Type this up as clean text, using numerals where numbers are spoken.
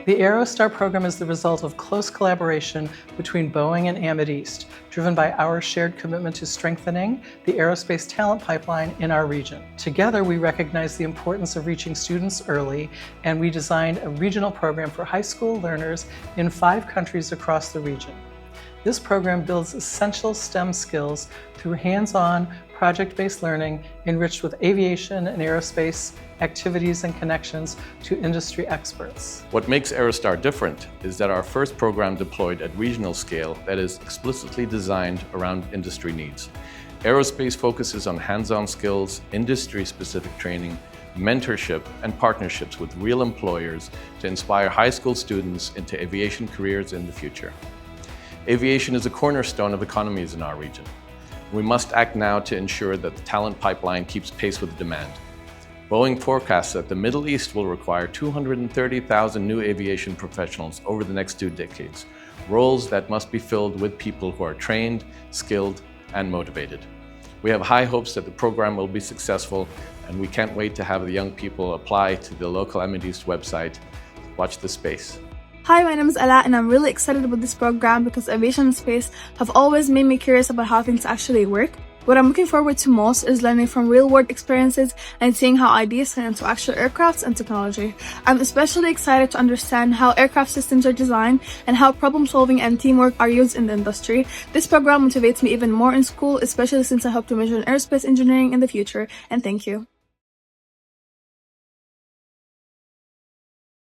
The AeroSTAR program is the result of close collaboration between Boeing and Amideast, driven by our shared commitment to strengthening the aerospace talent pipeline in our region. Together, we recognize the importance of reaching students early, and we designed a regional program for high school learners in 5 countries across the region. This program builds essential STEM skills through hands-on, project-based learning enriched with aviation and aerospace activities and connections to industry experts. What makes AeroSTAR different is that our first program deployed at regional scale that is explicitly designed around industry needs. Aerospace focuses on hands-on skills, industry-specific training, mentorship, and partnerships with real employers to inspire high school students into aviation careers in the future. Aviation is a cornerstone of economies in our region. We must act now to ensure that the talent pipeline keeps pace with demand. Boeing forecasts that the Middle East will require 230,000 new aviation professionals over the next 2 decades, roles that must be filled with people who are trained, skilled, and motivated. We have high hopes that the program will be successful, and we can't wait to have the young people apply to the local Amideast website. Watch this space. Hi, my name is Ella, and I'm really excited about this program because aviation and space have always made me curious about how things actually work. What I'm looking forward to most is learning from real-world experiences and seeing how ideas turn into actual aircrafts and technology. I'm especially excited to understand how aircraft systems are designed and how problem-solving and teamwork are used in the industry. This program motivates me even more in school, especially since I hope to major in aerospace engineering in the future, and thank you.